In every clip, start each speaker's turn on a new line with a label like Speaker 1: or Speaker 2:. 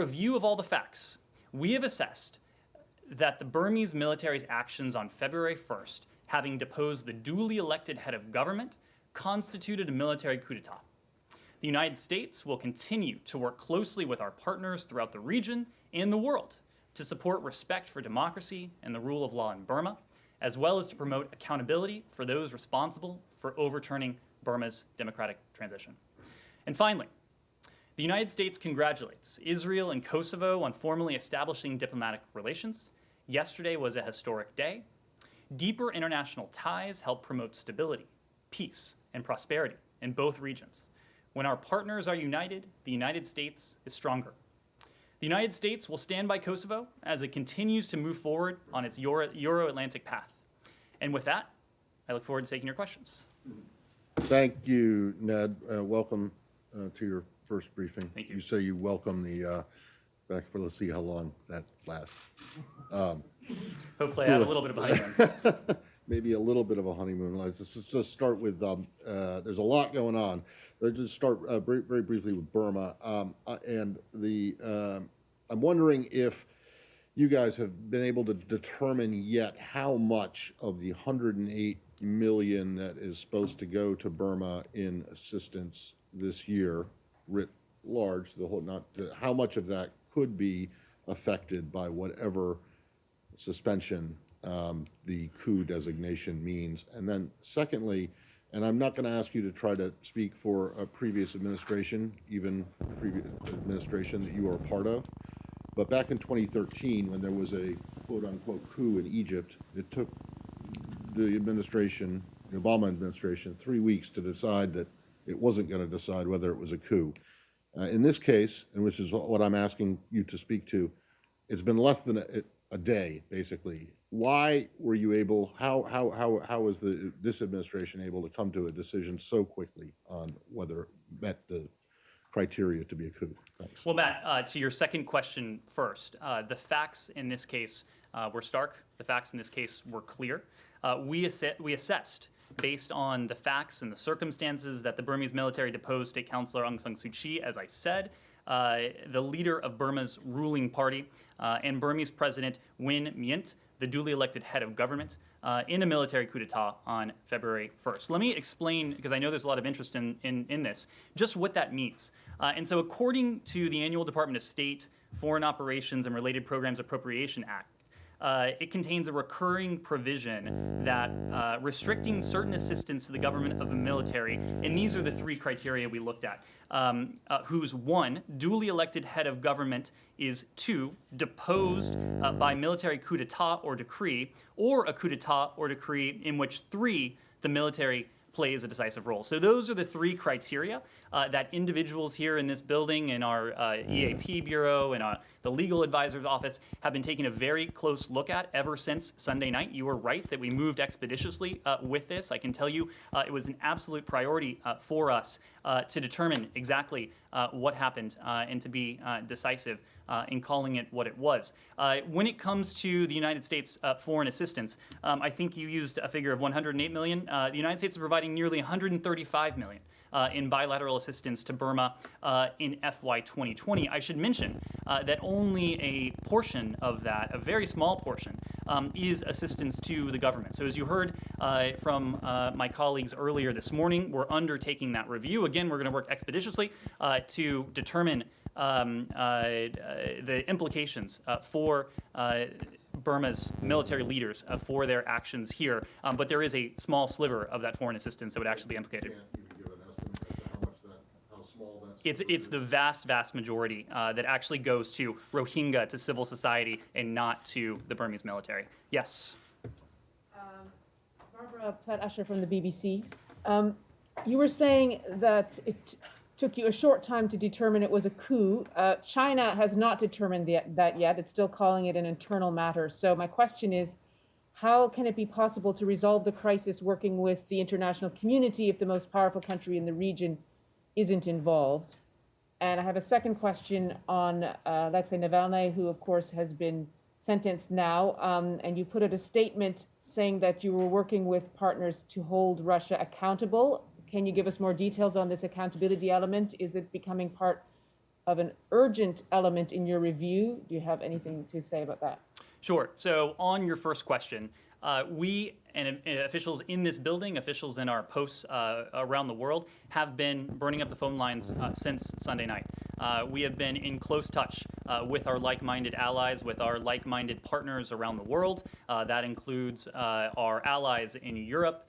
Speaker 1: Review of all the facts, we have assessed that the Burmese military's actions on February 1st, having deposed the duly elected head of government, constituted a military coup d'etat. The United States will continue to work closely with our partners throughout the region and the world to support respect for democracy and the rule of law in Burma, as well as to promote accountability for those responsible for overturning Burma's democratic transition. And finally, the United States congratulates Israel and Kosovo on formally establishing diplomatic relations. Yesterday was a historic day. Deeper international ties help promote stability, peace, and prosperity in both regions. When our partners are united, the United States is stronger. The United States will stand by Kosovo as it continues to move forward on its Euro-Atlantic path. And with that, I look forward to taking your questions.
Speaker 2: Thank you, Ned. Welcome to your first briefing.
Speaker 1: Thank you.
Speaker 2: You say you welcome the back for, let's see how long that lasts.
Speaker 1: Hopefully I have a little bit of a honeymoon.
Speaker 2: Maybe a little bit of a honeymoon. Let's just start with, there's a lot going on. Let's just start very briefly with Burma. I'm wondering if you guys have been able to determine yet how much of the 108 million that is supposed to go to Burma in assistance this year, writ large, how much of that could be affected by whatever suspension the coup designation means. And then secondly, and I'm not going to ask you to try to speak for a previous administration, even previous administration that you were a part of, but back in 2013, when there was a quote-unquote coup in Egypt, it took the administration, the Obama administration, 3 weeks to decide that it wasn't going to decide whether it was a coup. In this case, and which is what I'm asking you to speak to, it's been less than a day, basically. Why were you able, how was this administration able to come to a decision so quickly on whether it met the criteria to be a coup? Thanks.
Speaker 1: Well, Matt, to your second question first, the facts in this case were stark. The facts in this case were clear. We assessed, based on the facts and the circumstances, that the Burmese military deposed State Councilor Aung San Suu Kyi, as I said, the leader of Burma's ruling party, and Burmese President Win Myint, the duly elected head of government, in a military coup d'etat on February 1st. Let me explain, because I know there's a lot of interest in this, just what that means. And so according to the annual Department of State Foreign Operations and Related Programs Appropriation Act, it contains a recurring provision that restricting certain assistance to the government of the military, and these are the three criteria we looked at, whose 1, duly elected head of government is 2, deposed by military coup d'etat or decree, or a coup d'etat or decree in which 3, the military plays a decisive role. So those are the three criteria that individuals here in this building, in our EAP Bureau, and the Legal Advisor's Office have been taking a very close look at ever since Sunday night. You were right that we moved expeditiously with this. I can tell you it was an absolute priority for us to determine exactly what happened and to be decisive in calling it what it was. When it comes to the United States foreign assistance, I think you used a figure of 108 million. The United States is providing nearly 135 million in bilateral assistance to Burma in FY 2020. I should mention that only a portion of that, a very small portion, is assistance to the government. So as you heard from my colleagues earlier this morning, we're undertaking that review. Again, we're going to work expeditiously to determine the implications for Burma's military leaders for their actions here. But there is a small sliver of that foreign assistance that would actually be implicated. It's the vast majority that actually goes to Rohingya, to civil society, and not to the Burmese military. Yes?
Speaker 3: Barbara Platt-Usher from the BBC. You were saying that it took you a short time to determine it was a coup. China has not determined that yet. It's still calling it an internal matter. So my question is, how can it be possible to resolve the crisis working with the international community if the most powerful country in the region isn't involved? And I have a second question on Alexei Navalny, who of course has been sentenced now. And you put out a statement saying that you were working with partners to hold Russia accountable. Can you give us more details on this accountability element? Is it becoming part of an urgent element in your review. Do you have anything to say about that?
Speaker 1: Sure. So on your first question, we and officials in this building, officials in our posts around the world, have been burning up the phone lines since Sunday night. We have been in close touch with our like-minded allies, with our like-minded partners around the world. That includes our allies in Europe.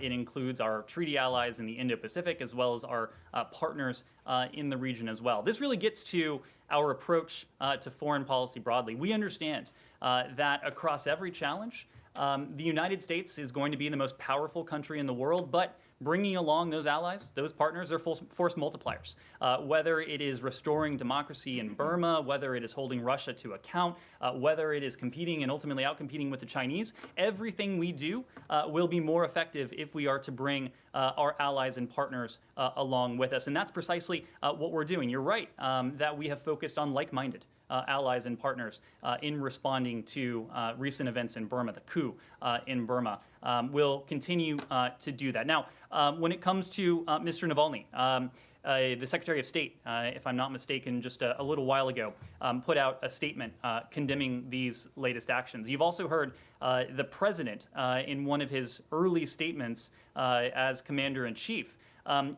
Speaker 1: It includes our treaty allies in the Indo-Pacific, as well as our partners in the region as well. This really gets to our approach to foreign policy broadly. We understand that across every challenge, the United States is going to be the most powerful country in the world, but bringing along those allies, those partners, are force multipliers. Whether it is restoring democracy in Burma, whether it is holding Russia to account, whether it is competing and ultimately outcompeting with the Chinese, everything we do will be more effective if we are to bring our allies and partners along with us. And that's precisely what we're doing. You're right that we have focused on like-minded allies and partners in responding to recent events in Burma, the coup in Burma. We'll continue to do that. Now, when it comes to Mr. Navalny, the Secretary of State, if I'm not mistaken, just a little while ago, put out a statement condemning these latest actions. You've also heard the President, in one of his early statements as Commander-in-Chief,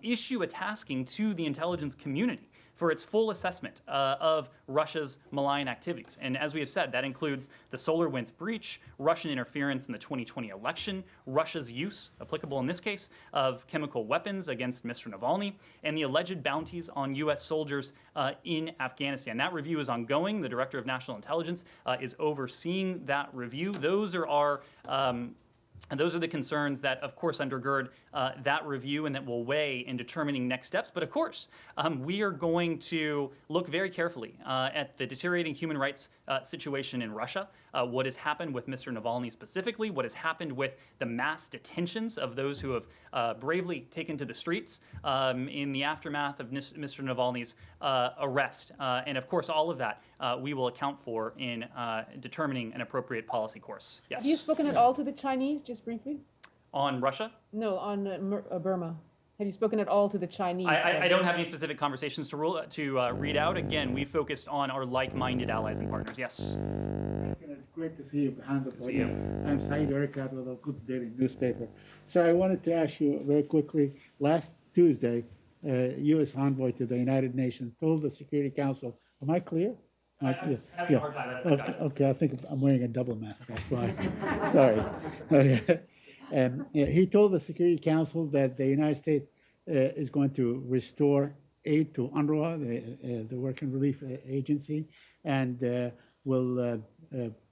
Speaker 1: issue a tasking to the intelligence community for its full assessment of Russia's malign activities. And as we have said, that includes the SolarWinds breach, Russian interference in the 2020 election, Russia's use, applicable in this case, of chemical weapons against Mr. Navalny, and the alleged bounties on U.S. soldiers in Afghanistan. That review is ongoing. The Director of National Intelligence is overseeing that review. Those are our and those are the concerns that, of course, undergird that review and that will weigh in determining next steps. But, of course, we are going to look very carefully at the deteriorating human rights situation in Russia, what has happened with Mr. Navalny specifically, what has happened with the mass detentions of those who have bravely taken to the streets in the aftermath of Mr. Navalny's arrest. And, of course, all of that we will account for in determining an appropriate policy course. Yes.
Speaker 3: Have you spoken at all to the Chinese, just briefly?
Speaker 1: On Russia?
Speaker 3: No, on Burma. Have you spoken at all to the Chinese?
Speaker 1: I don't have any specific conversations to read out. Again, we focused on our like-minded allies and partners. Yes.
Speaker 4: It's great to see you behind the
Speaker 1: See you.
Speaker 4: podium. I'm Saeed Erikat with a good daily newspaper. So I wanted to ask you very quickly, last Tuesday, U.S. envoy to the United Nations told the Security Council, am I clear?
Speaker 1: I'm having a hard time.
Speaker 4: Okay, I think I'm wearing a double mask, that's why. Sorry. He told the Security Council that the United States is going to restore aid to UNRWA, the Work and Relief Agency, and will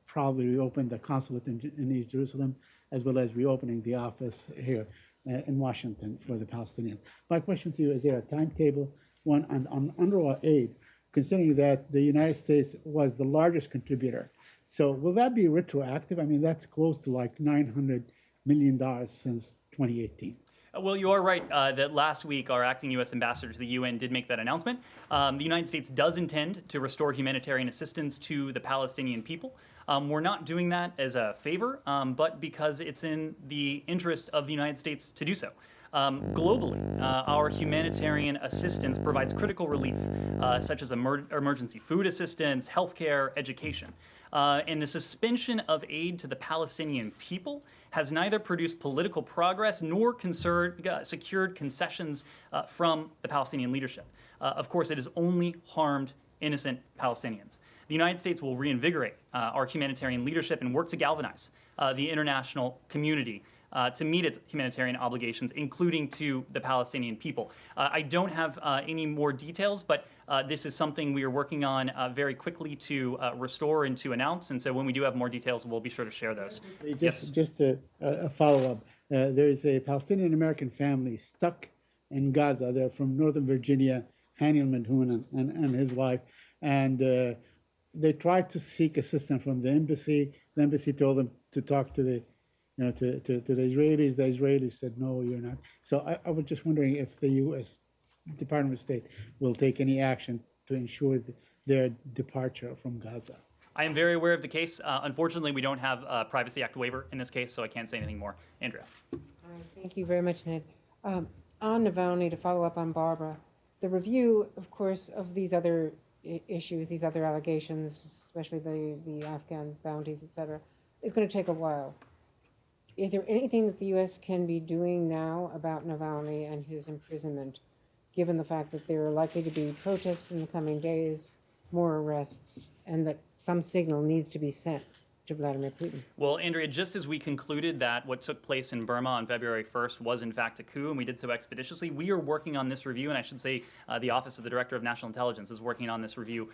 Speaker 4: probably reopen the consulate in East Jerusalem, as well as reopening the office here in Washington for the Palestinians. My question to you, is there a timetable, one on UNRWA aid, considering that the United States was the largest contributor? So will that be retroactive? I mean, that's close to like $900 million since 2018.
Speaker 1: Well, you are right that last week our acting U.S. ambassador to the UN did make that announcement. The United States does intend to restore humanitarian assistance to the Palestinian people. We're not doing that as a favor, but because it's in the interest of the United States to do so. Globally, our humanitarian assistance provides critical relief, such as emergency food assistance, healthcare, education. And the suspension of aid to the Palestinian people has neither produced political progress nor secured concessions from the Palestinian leadership. Of course, it has only harmed innocent Palestinians. The United States will reinvigorate our humanitarian leadership and work to galvanize the international community to meet its humanitarian obligations, including to the Palestinian people. I don't have any more details, but this is something we are working on very quickly to restore and to announce. And so when we do have more details, we'll be sure to share those.
Speaker 4: Just a follow-up. There is a Palestinian-American family stuck in Gaza. They're from Northern Virginia, Haniel Madhoun and his wife. And they tried to seek assistance from the embassy. The embassy told them to talk to the to the Israelis. The Israelis said, no, you're not. So I was just wondering if the U.S. Department of State will take any action to ensure their departure from Gaza.
Speaker 1: I am very aware of the case. Unfortunately, we don't have a Privacy Act waiver in this case, so I can't say anything more. Andrea.
Speaker 5: Thank you very much, Ned. On Navalny, to follow up on Barbara, the review, of course, of these other issues, these other allegations, especially the Afghan bounties, et cetera, is going to take a while. Is there anything that the U.S. can be doing now about Navalny and his imprisonment, given the fact that there are likely to be protests in the coming days, more arrests, and that some signal needs to be sent to Vladimir Putin?
Speaker 1: Well, Andrea, just as we concluded that what took place in Burma on February 1st was in fact a coup, and we did so expeditiously, we are working on this review, and I should say the Office of the Director of National Intelligence is working on this review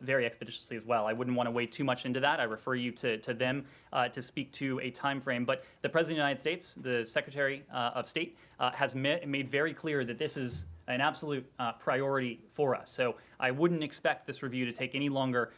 Speaker 1: very expeditiously as well. I wouldn't want to wade too much into that. I refer you to them to speak to a time frame. But the President of the United States, the Secretary of State, has made very clear that this is an absolute priority for us. So I wouldn't expect this review to take any longer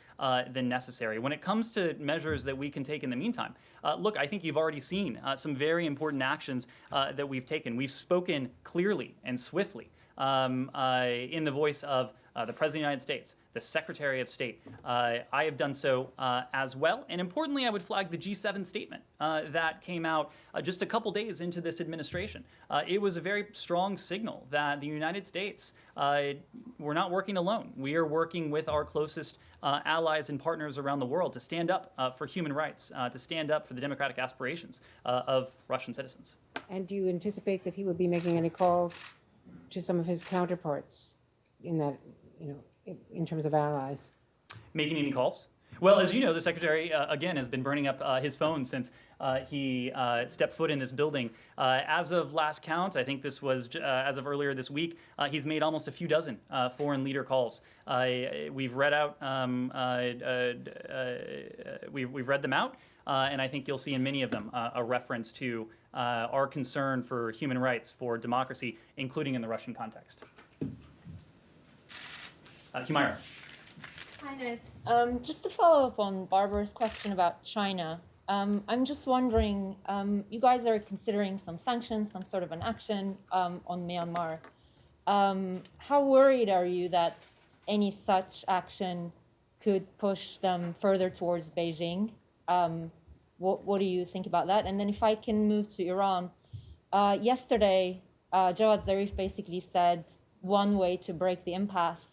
Speaker 1: than necessary. When it comes to measures that we can take in the meantime, look, I think you've already seen some very important actions that we've taken. We've spoken clearly and swiftly in the voice of the President of the United States, the Secretary of State. I have done so as well. And importantly, I would flag the G7 statement that came out just a couple days into this administration. It was a very strong signal that the United States, we're not working alone. We are working with our closest allies and partners around the world to stand up for human rights, to stand up for the democratic aspirations of Russian citizens.
Speaker 5: And do you anticipate that he will be making any calls to some of his counterparts in that, in terms of allies?
Speaker 1: Making any calls? Well, as you know, the Secretary, again, has been burning up his phone since he stepped foot in this building. As of last count, I think this was as of earlier this week, he's made almost a few dozen foreign leader calls. We've read out, we've read them out, and I think you'll see in many of them a reference to our concern for human rights, for democracy, including in the Russian context. Humaira.
Speaker 6: Hi, Ned. Just to follow up on Barbara's question about China, I'm just wondering, you guys are considering some sanctions, some sort of an action on Myanmar. How worried are you that any such action could push them further towards Beijing? What do you think about that? And then if I can move to Iran, yesterday, Jawad Zarif basically said one way to break the impasse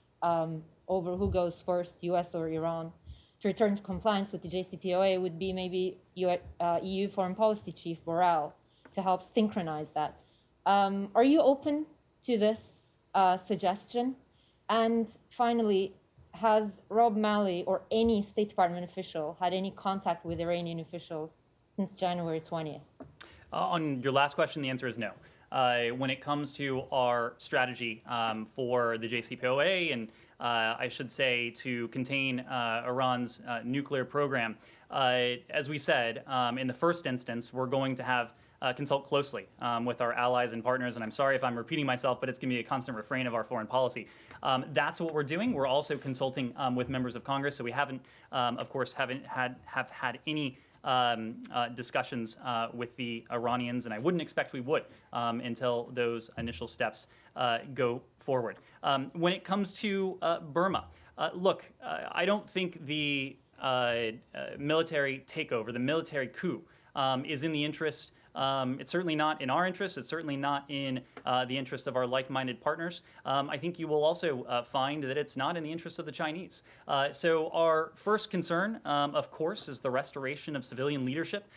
Speaker 6: over who goes first, US or Iran, to return to compliance with the JCPOA would be maybe EU Foreign Policy Chief Borrell to help synchronize that. Are you open to this suggestion? And finally, has Rob Malley or any State Department official had any contact with Iranian officials since January 20th?
Speaker 1: On your last question, the answer is no. When it comes to our strategy for the JCPOA and I should say to contain Iran's nuclear program, as we said, in the first instance, we're going to have consult closely with our allies and partners, and I'm sorry if I'm repeating myself, but it's going to be a constant refrain of our foreign policy. That's what we're doing. We're also consulting with members of Congress, so we haven't, of course, have had any discussions with the Iranians, and I wouldn't expect we would until those initial steps go forward. When it comes to Burma, look, I don't think the military takeover, the military coup, is in the interest. It's certainly not in our interest. It's certainly not in the interest of our like-minded partners. I think you will also find that it's not in the interest of the Chinese. So our first concern, of course, is the restoration of civilian leadership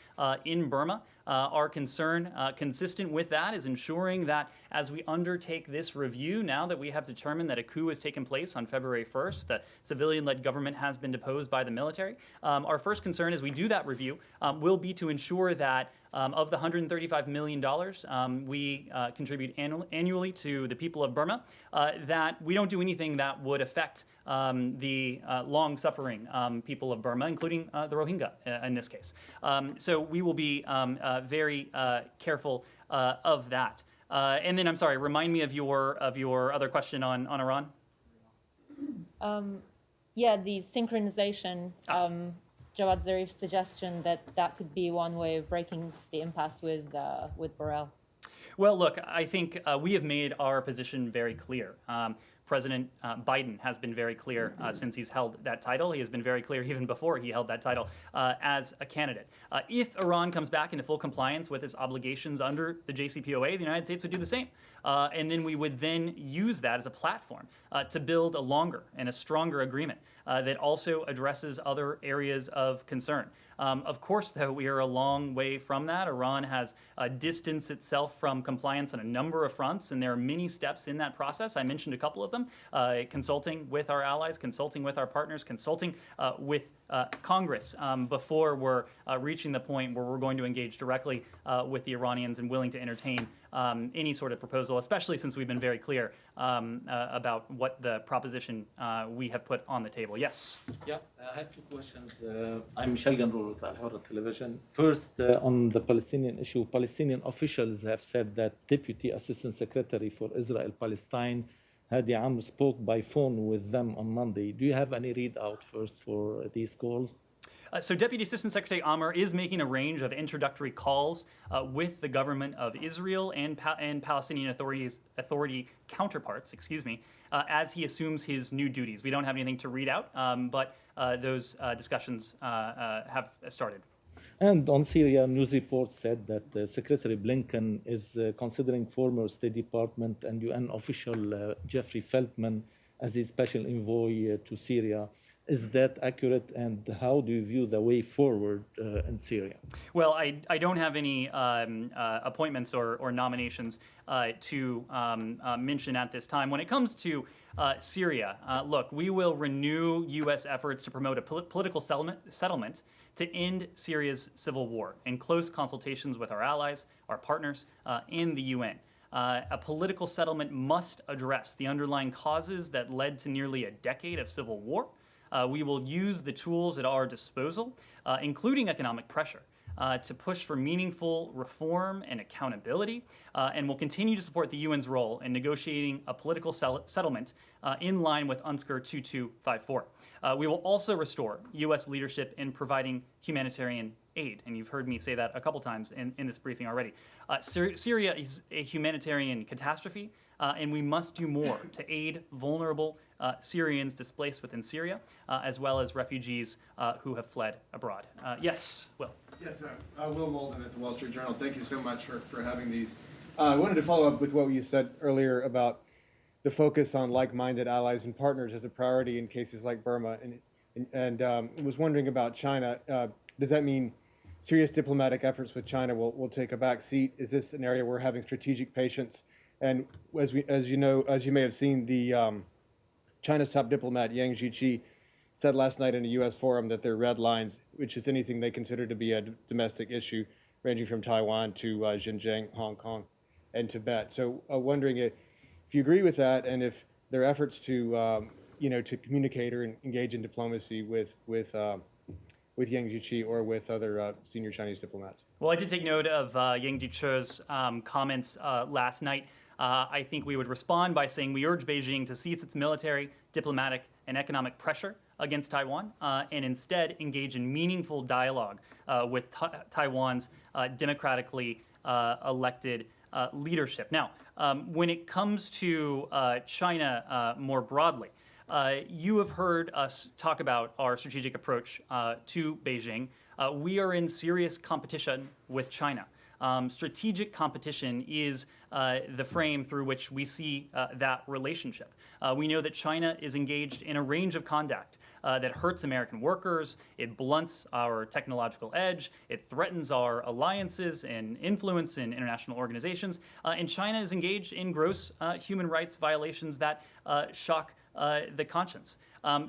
Speaker 1: in Burma. Our concern, consistent with that, is ensuring that as we undertake this review, now that we have determined that a coup has taken place on February 1st, the civilian-led government has been deposed by the military, our first concern as we do that review will be to ensure that of the $135 million we contribute annually to the people of Burma, that we don't do anything that would affect the long-suffering people of Burma, including the Rohingya in this case. So we will be very careful of that. And then, I'm sorry, remind me of your other question on Iran.
Speaker 6: Yeah, the synchronization. Jawad Zarif's suggestion that could be one way of breaking the impasse with Borrell.
Speaker 1: Well, look, I think we have made our position very clear. President Biden has been very clear since he's held that title. He has been very clear even before he held that title as a candidate. If Iran comes back into full compliance with its obligations under the JCPOA, the United States would do the same. And then we would then use that as a platform to build a longer and a stronger agreement that also addresses other areas of concern. Of course, though, we are a long way from that. Iran has distanced itself from compliance on a number of fronts, and there are many steps in that process. I mentioned a couple of them, consulting with our allies, consulting with our partners, consulting with Congress before we're reaching the point where we're going to engage directly with the Iranians and willing to entertain any sort of proposal, especially since we've been very clear about what the proposition we have put on the table. Yes?
Speaker 7: Yeah, I have two questions. I'm Michel Ganrour with Al Hurra Television. First, on the Palestinian issue, Palestinian officials have said that Deputy Assistant Secretary for Israel-Palestine, Hadi Amr, spoke by phone with them on Monday. Do you have any readout first for these calls?
Speaker 1: So Deputy Assistant Secretary Amr is making a range of introductory calls with the government of Israel and Palestinian Authority counterparts, as he assumes his new duties. We don't have anything to read out, but those discussions have started.
Speaker 7: And on Syria, news reports said that Secretary Blinken is considering former State Department and UN official Jeffrey Feltman as his special envoy to Syria. Is that accurate, and how do you view the way forward in Syria?
Speaker 1: Well, I don't have any appointments or nominations to mention at this time. When it comes to Syria, look, we will renew U.S. efforts to promote a political settlement to end Syria's civil war in close consultations with our allies, our partners, and the UN. A political settlement must address the underlying causes that led to nearly a decade of civil war. We will use the tools at our disposal, including economic pressure, to push for meaningful reform and accountability, and will continue to support the UN's role in negotiating a political settlement in line with UNSCR 2254. We will also restore U.S. leadership in providing humanitarian aid, and you've heard me say that a couple times in this briefing already. Syria is a humanitarian catastrophe, and we must do more to aid vulnerable Syrians displaced within Syria, as well as refugees who have fled abroad. Yes, Will.
Speaker 8: Yes, Will Molden at the Wall Street Journal. Thank you so much for having these. I wanted to follow up with what you said earlier about the focus on like-minded allies and partners as a priority in cases like Burma, and was wondering about China. Does that mean serious diplomatic efforts with China will take a back seat? Is this an area we're having strategic patience? And as you may have seen, the China's top diplomat Yang Jiechi said last night in a U.S. forum that their red lines, which is anything they consider to be a domestic issue, ranging from Taiwan to Xinjiang, Hong Kong, and Tibet. So, wondering if you agree with that, and if there are efforts to to communicate or engage in diplomacy with Yang Jiechi or with other senior Chinese diplomats.
Speaker 1: Well, I did take note of Yang Jiechi's comments last night. I think we would respond by saying we urge Beijing to cease its military, diplomatic, and economic pressure against Taiwan and instead engage in meaningful dialogue with Taiwan's democratically elected leadership. Now, when it comes to China more broadly, you have heard us talk about our strategic approach to Beijing. We are in serious competition with China. Strategic competition is the frame through which we see that relationship. We know that China is engaged in a range of conduct that hurts American workers, it blunts our technological edge, it threatens our alliances and influence in international organizations, and China is engaged in gross human rights violations that shock the conscience.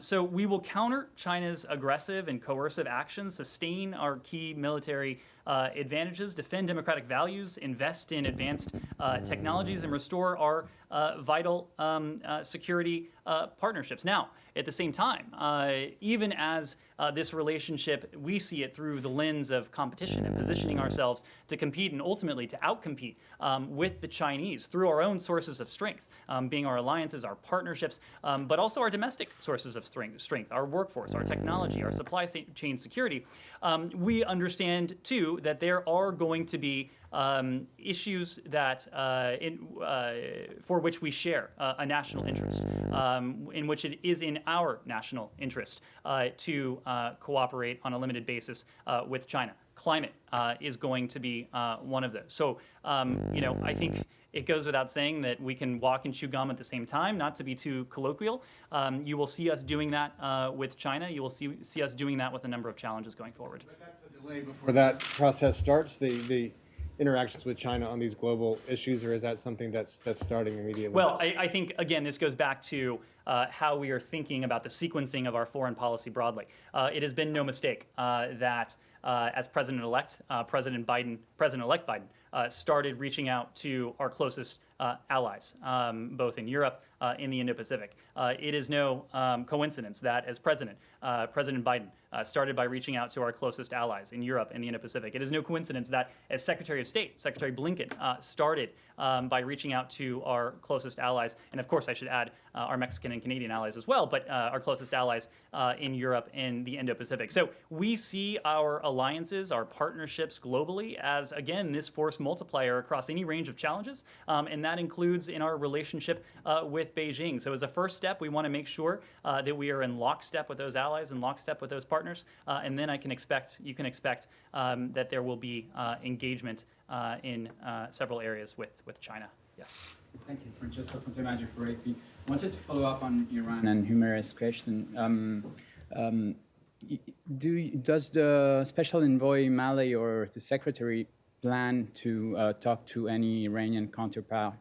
Speaker 1: So we will counter China's aggressive and coercive actions, sustain our key military advantages, defend democratic values, invest in advanced technologies, and restore our vital security partnerships. Now, at the same time, even as this relationship, we see it through the lens of competition and positioning ourselves to compete and ultimately to outcompete with the Chinese through our own sources of strength, being our alliances, our partnerships, but also our domestic sources sources of strength, our workforce, our technology, our supply chain security, we understand too that there are going to be issues that for which we share a national interest, in which it is in our national interest to cooperate on a limited basis with China. Climate is going to be one of those. So, I think it goes without saying that we can walk and chew gum at the same time, not to be too colloquial. You will see us doing that with China. You will see us doing that with a number of challenges going forward.
Speaker 8: But that's a delay before that process starts, the interactions with China on these global issues, or is that something that's starting immediately?
Speaker 1: Well, I think, again, this goes back to how we are thinking about the sequencing of our foreign policy broadly. It has been no mistake that as President-elect Biden started reaching out to our closest allies, both in Europe, in the Indo-Pacific. It is no coincidence that as President Biden started by reaching out to our closest allies in Europe and the Indo-Pacific. It is no coincidence that as Secretary of State, Secretary Blinken started by reaching out to our closest allies, and of course I should add our Mexican and Canadian allies as well, but our closest allies in Europe and the Indo-Pacific. So we see our alliances, our partnerships globally as, again, this force multiplier across any range of challenges, and that includes in our relationship with Beijing. So as a first step, we want to make sure that we are in lockstep with those allies and lockstep with those partners, and then you can expect that there will be engagement in several areas with China. Yes.
Speaker 9: Thank you. Francesco Fontemaggio for AP. I wanted to follow up on Iran and Humera's question. Does the Special Envoy Malley or the Secretary plan to talk to any Iranian counterpart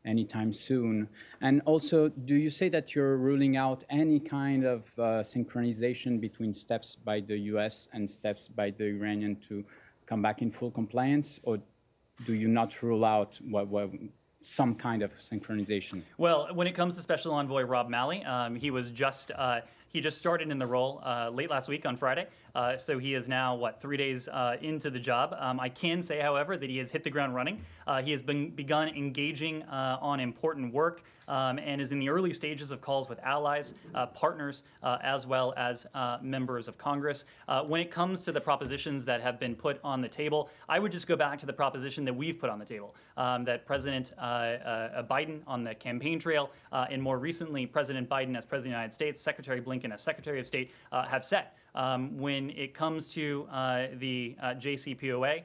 Speaker 9: anytime soon? And also, do you say that you're ruling out any kind of synchronization between steps by the US and steps by the Iranian to come back in full compliance, or do you not rule out some kind of synchronization?
Speaker 1: Well, when it comes to Special Envoy Rob Malley, he just started in the role late last week on Friday. So he is now, 3 days into the job. I can say, however, that he has hit the ground running. He has begun engaging on important work and is in the early stages of calls with allies, partners, as well as members of Congress. When it comes to the propositions that have been put on the table, I would just go back to the proposition that we've put on the table, that President Biden on the campaign trail, and more recently, President Biden as President of the United States, Secretary Blinken as Secretary of State, have set. When it comes to the JCPOA,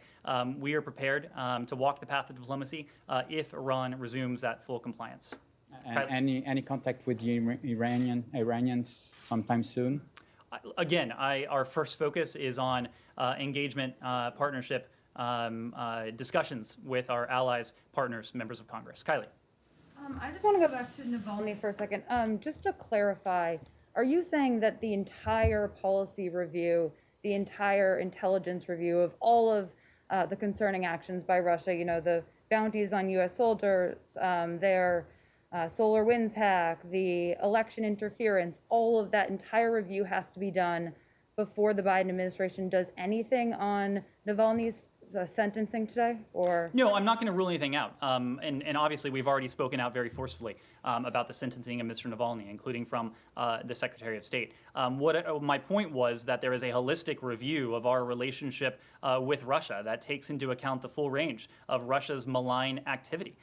Speaker 1: we are prepared to walk the path of diplomacy if Iran resumes that full compliance.
Speaker 9: Any contact with the Iranians sometime soon?
Speaker 1: Again, our first focus is on engagement, partnership, discussions with our allies, partners, members of Congress. Kylie.
Speaker 10: I just want to go back to Navalny for a second. Just to clarify, are you saying that the entire policy review, the entire intelligence review of all of the concerning actions by Russia, the bounties on U.S. soldiers, their solar winds hack, the election interference, all of that entire review has to be done before the Biden administration does anything on Navalny's sentencing today? Or
Speaker 1: no, I'm not going to rule anything out. And obviously, we've already spoken out very forcefully about the sentencing of Mr. Navalny, including from the Secretary of State. My point was that there is a holistic review of our relationship with Russia that takes into account the full range of Russia's malign activity.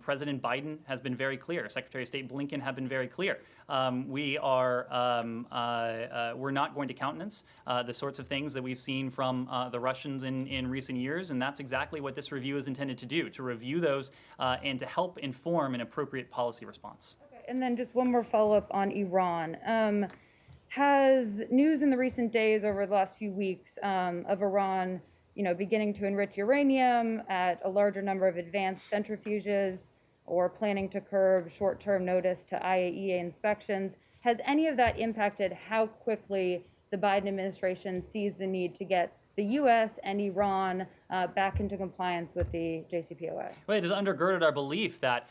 Speaker 1: President Biden has been very clear. Secretary of State Blinken have been very clear. We're not going to countenance the sorts of things that we've seen from the Russians in recent years, and that's exactly what this review is intended to do, to review those and to help inform an appropriate policy response.
Speaker 10: Okay, and then just one more follow-up on Iran. Has news in the recent days over the last few weeks of Iran, beginning to enrich uranium at a larger number of advanced centrifuges or planning to curb short-term notice to IAEA inspections, has any of that impacted how quickly the Biden administration sees the need to get the U.S. and Iran back into compliance with the JCPOA?
Speaker 1: Well, it has undergirded our belief that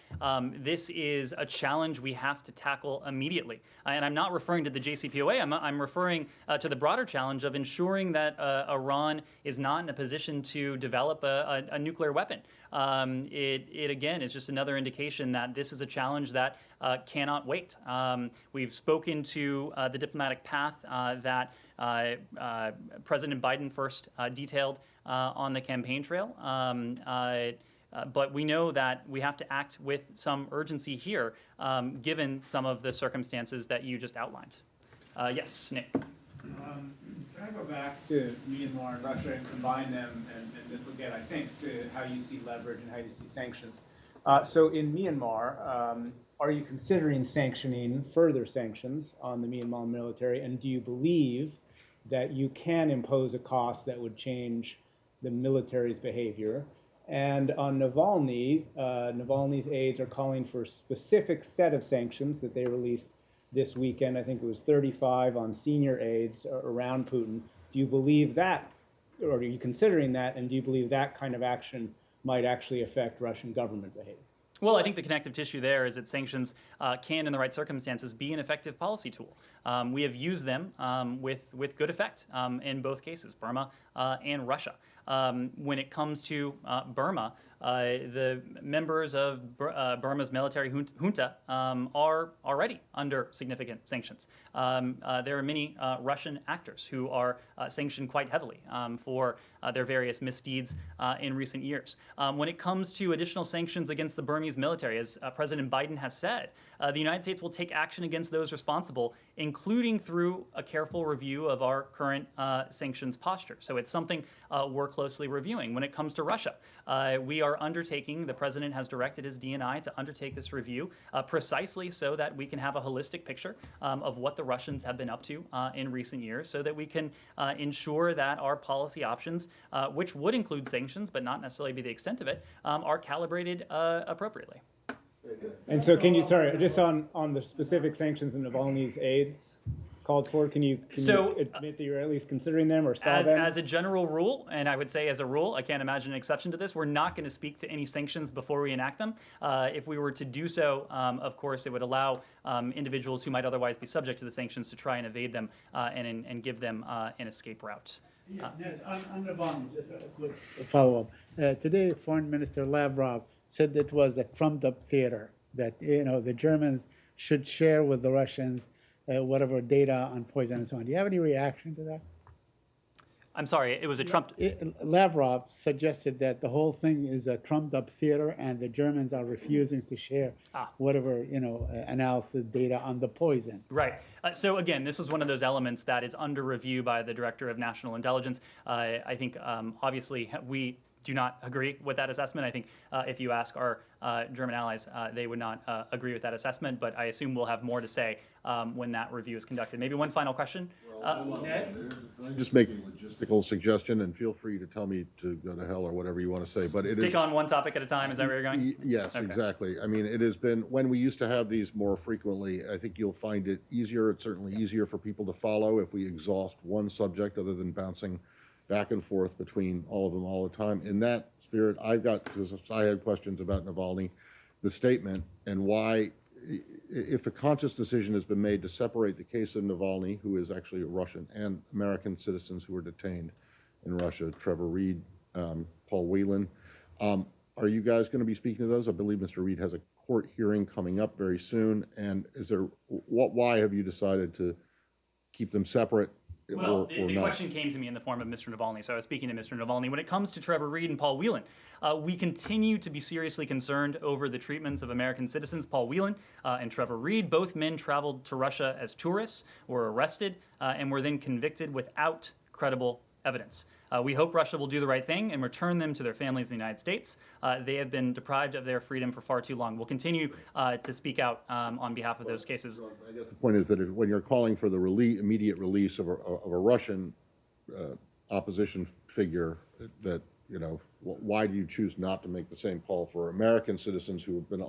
Speaker 1: this is a challenge we have to tackle immediately. And I'm not referring to the JCPOA, I'm referring to the broader challenge of ensuring that Iran is not in a position to develop a nuclear weapon. It again is just another indication that this is a challenge that cannot wait. We've spoken to the diplomatic path that President Biden first detailed on the campaign trail. But we know that we have to act with some urgency here, given some of the circumstances that you just outlined. Yes, Nick.
Speaker 11: Can I go back to Myanmar and Russia and combine them, and this will get, I think, to how you see leverage and how you see sanctions. So in Myanmar, are you considering sanctioning further sanctions on the Myanmar military, and do you believe that you can impose a cost that would change the military's behavior? And on Navalny, Navalny's aides are calling for a specific set of sanctions that they released this weekend. I think it was 35 on senior aides around Putin. Do you believe that, or are you considering that, and do you believe that kind of action might actually affect Russian government behavior?
Speaker 1: Well, I think the connective tissue there is that sanctions can, in the right circumstances, be an effective policy tool. We have used them with good effect in both cases, Burma and Russia. When it comes to Burma, the members of Burma's military junta are already under significant sanctions. There are many Russian actors who are sanctioned quite heavily for their various misdeeds in recent years. When it comes to additional sanctions against the Burmese military, as President Biden has said, the United States will take action against those responsible, including through a careful review of our current sanctions posture. So it's something we're closely reviewing. When it comes to Russia, we are undertaking, the president has directed his DNI to undertake this review precisely so that we can have a holistic picture of what the Russians have been up to in recent years, so that we can ensure that our policy options, which would include sanctions but not necessarily be the extent of it, are calibrated appropriately.
Speaker 11: And so can you, sorry, just on the specific sanctions and Navalny's aides called for, can you admit that you're at least considering them or saw them?
Speaker 1: As a general rule, and I would say as a rule, I can't imagine an exception to this, we're not going to speak to any sanctions before we enact them. If we were to do so, of course, it would allow individuals who might otherwise be subject to the sanctions to try and evade them and give them an escape route.
Speaker 4: Yeah, on Navalny, just a quick follow-up. Today, Foreign Minister Lavrov said that was a trumped-up theater, that, you know, the Germans should share with the Russians whatever data on poison and so on. Do you have any reaction to that?
Speaker 1: I'm sorry, it was a Trump.
Speaker 4: Lavrov suggested that the whole thing is a trumped-up theater, and the Germans are refusing to share whatever, you know, analysis data on the poison.
Speaker 1: Right. So again, this is one of those elements that is under review by the Director of National Intelligence. I think obviously we do not agree with that assessment. I think if you ask our German allies, they would not agree with that assessment, but I assume we'll have more to say when that review is conducted. Maybe one final question.
Speaker 2: Can I just make a logistical suggestion, and feel free to tell me to go to hell or whatever you want to say, but it
Speaker 1: Stick on one topic at a time, is that where you're going?
Speaker 2: Yes, okay. Exactly. I mean, it has been, when we used to have these more frequently, I think you'll find it easier, it's certainly easier for people to follow if we exhaust one subject other than bouncing back and forth between all of them all the time. In that spirit, because I had questions about Navalny, the statement, and why, if a conscious decision has been made to separate the case of Navalny, who is actually a Russian, and American citizens who were detained in Russia, Trevor Reed, Paul Whelan, are you guys going to be speaking to those? I believe Mr. Reed has a court hearing coming up very soon, and why have you decided to keep them separate?
Speaker 1: Well, the question came to me in the form of Mr. Navalny, so I was speaking to Mr. Navalny. When it comes to Trevor Reed and Paul Whelan, we continue to be seriously concerned over the treatments of American citizens. Paul Whelan and Trevor Reed, both men traveled to Russia as tourists, were arrested, and were then convicted without credible evidence. We hope Russia will do the right thing and return them to their families in the United States. They have been deprived of their freedom for far too long. We'll continue to speak out on behalf of those cases.
Speaker 2: I guess the point is that when you're calling for the immediate release of a Russian opposition figure, that, you know, why do you choose not to make the same call for American citizens who have been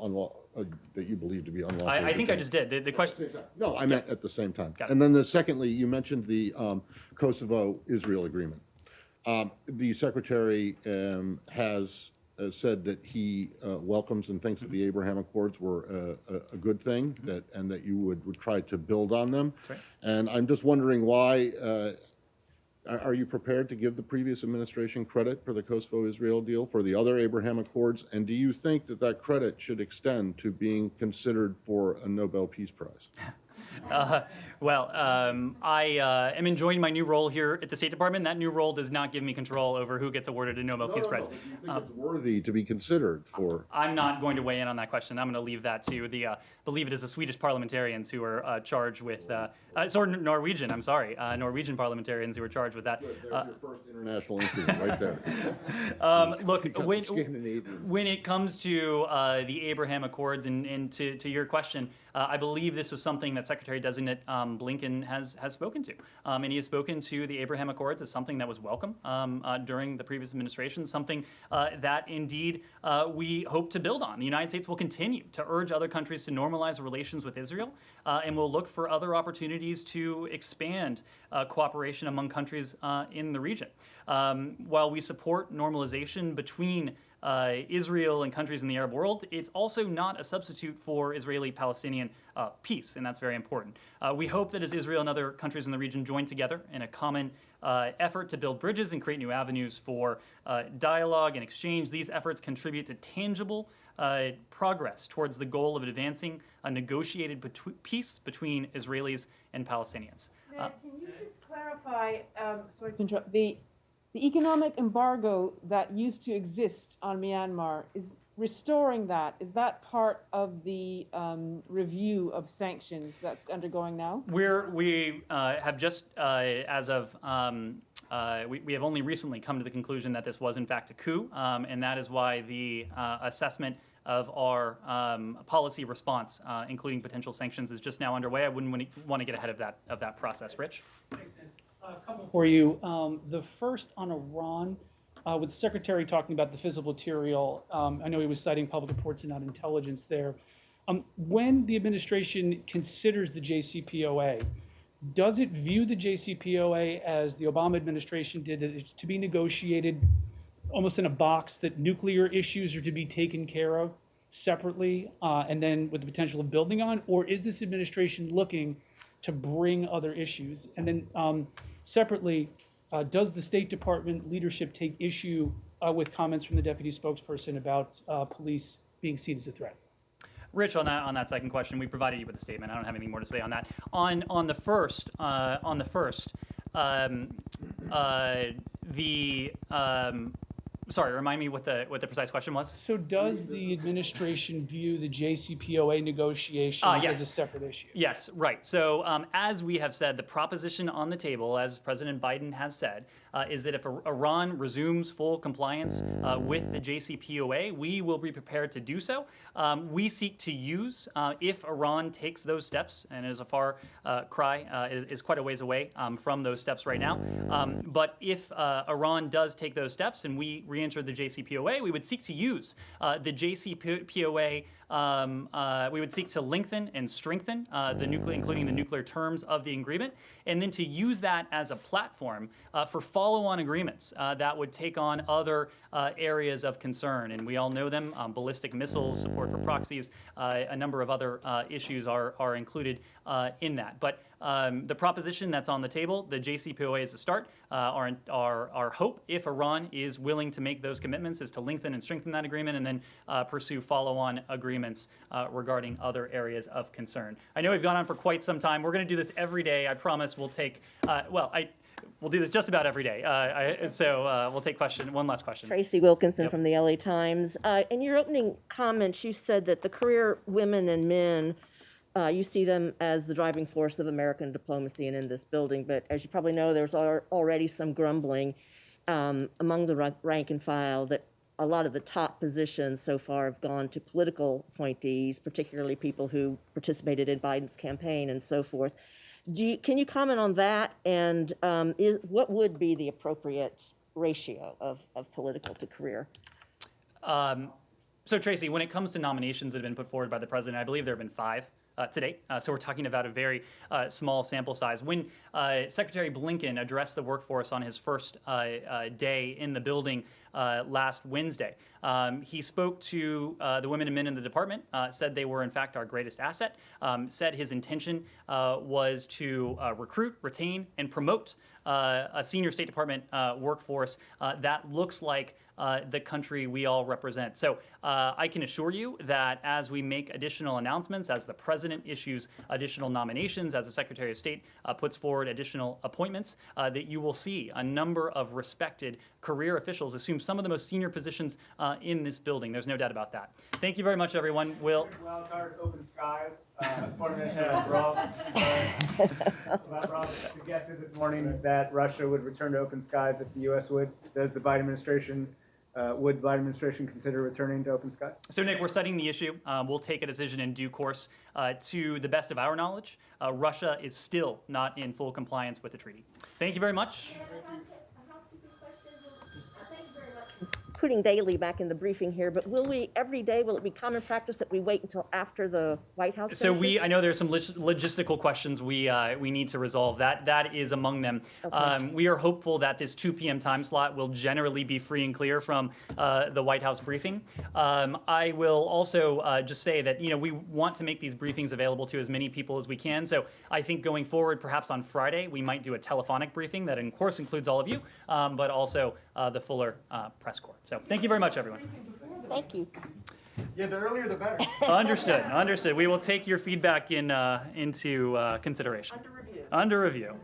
Speaker 2: that you believe to be unlawfully
Speaker 1: I think I just did. The question.
Speaker 2: No, I meant at the same time. And then secondly, you mentioned the Kosovo-Israel agreement. The Secretary has said that he welcomes and thinks that the Abraham Accords were a good thing, and that you would try to build on them.
Speaker 1: That's right.
Speaker 2: And I'm just wondering why, are you prepared to give the previous administration credit for the Kosovo-Israel deal, for the other Abraham Accords? And do you think that that credit should extend to being considered for a Nobel Peace Prize?
Speaker 1: I am enjoying my new role here at the State Department. That new role does not give me control over who gets awarded a Nobel Peace Prize.
Speaker 2: Do you think it's worthy to be considered for?
Speaker 1: I'm not going to weigh in on that question. I'm going to leave that to the, believe it is the Swedish parliamentarians who are charged with, sorry, Norwegian, I'm sorry, Norwegian parliamentarians who are charged with that.
Speaker 2: There's your first international incident right there.
Speaker 1: Look, when it comes to the Abraham Accords and to your question, I believe this was something that Secretary-designate Blinken has spoken to. And he has spoken to the Abraham Accords as something that was welcome during the previous administration, something that indeed we hope to build on. The United States will continue to urge other countries to normalize relations with Israel, and will look for other opportunities to expand cooperation among countries in the region. While we support normalization between Israel and countries in the Arab world, it's also not a substitute for Israeli-Palestinian peace, and that's very important. We hope that as Israel and other countries in the region join together in a common effort to build bridges and create new avenues for dialogue and exchange, these efforts contribute to tangible progress towards the goal of advancing a negotiated peace between Israelis and Palestinians.
Speaker 3: Ned, can you just clarify, sorry to interrupt, the economic embargo that used to exist on Myanmar, is restoring that, is that part of the review of sanctions that's undergoing now?
Speaker 1: We have just, as of, we have only recently come to the conclusion that this was in fact a coup, and that is why the assessment of our policy response, including potential sanctions, is just now underway. I wouldn't want to get ahead of that process. Rich?
Speaker 12: Thanks, Ned. A couple for you. The first on Iran, with the Secretary talking about the fissile material, I know he was citing public reports and not intelligence there. When the administration considers the JCPOA, does it view the JCPOA as the Obama administration did, that it's to be negotiated almost in a box, that nuclear issues are to be taken care of separately and then with the potential of building on? Or is this administration looking to bring other issues? And then separately, does the State Department leadership take issue with comments from the deputy spokesperson about police being seen as a threat?
Speaker 1: Rich, on that second question, we provided you with a statement. I don't have anything more to say on that. On the first, sorry, remind me what the precise question was.
Speaker 12: So does the administration view the JCPOA negotiations as a separate issue?
Speaker 1: Yes, right. So as we have said, the proposition on the table, as President Biden has said, is that if Iran resumes full compliance with the JCPOA, we will be prepared to do so. We seek to use, if Iran takes those steps, and it is a far cry, is quite a ways away from those steps right now. But if Iran does take those steps and we re-enter the JCPOA, we would seek to use the JCPOA. We would seek to lengthen and strengthen including the nuclear terms of the agreement, and then to use that as a platform for follow-on agreements that would take on other areas of concern. And we all know them: ballistic missiles, support for proxies, a number of other issues are included in that. But the proposition that's on the table, the JCPOA is a start. Our hope, if Iran is willing to make those commitments, is to lengthen and strengthen that agreement and then pursue follow-on agreements regarding other areas of concern. I know we've gone on for quite some time. We're going to do this every day. I promise we'll take, we'll do this just about every day. We'll take one last question.
Speaker 13: Tracy Wilkinson from the LA Times. In your opening comments, you said that the career women and men, you see them as the driving force of American diplomacy and in this building. But as you probably know, there's already some grumbling among the rank and file that a lot of the top positions so far have gone to political appointees, particularly people who participated in Biden's campaign and so forth. Can you comment on that? And what would be the appropriate ratio of political to career?
Speaker 1: So Tracy, when it comes to nominations that have been put forward by the president, I believe there have been 5 to date. So we're talking about a very small sample size. When Secretary Blinken addressed the workforce on his first day in the building last Wednesday, he spoke to the women and men in the department, said they were in fact our greatest asset, said his intention was to recruit, retain, and promote a senior State Department workforce that looks like the country we all represent. So I can assure you that as we make additional announcements, as the President issues additional nominations, as the Secretary of State puts forward additional appointments, that you will see a number of respected career officials assume some of the most senior positions in this building. There's no doubt about that. Thank you very much, everyone. Will.
Speaker 11: Wild card, it's open skies. Foreign Minister Rob suggested this morning that Russia would return to open skies if the U.S. would. Does the Biden administration, would the Biden administration consider returning to open skies?
Speaker 1: So, Nick, we're studying the issue. We'll take a decision in due course. To the best of our knowledge, Russia is still not in full compliance with the treaty. Thank you very much.
Speaker 13: Putting Daley back in the briefing here, but will we, every day, will it be common practice that we wait until after the White House
Speaker 1: So
Speaker 13: finishes?
Speaker 1: I know there's some logistical questions we need to resolve. That is among them.
Speaker 13: Okay.
Speaker 1: We are hopeful that this 2 p.m. time slot will generally be free and clear from the White House briefing. I will also just say that we want to make these briefings available to as many people as we can. So I think going forward, perhaps on Friday, we might do a telephonic briefing that, of course, includes all of you, but also the fuller press corps. So thank you very much, everyone.
Speaker 13: Thank you.
Speaker 8: Yeah, the earlier the better.
Speaker 1: Understood. Understood. We will take your feedback into consideration.
Speaker 13: Under review.
Speaker 1: Under review.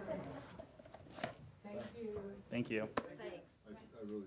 Speaker 13: Thank you.
Speaker 1: Thank you.
Speaker 13: Thanks.
Speaker 2: I really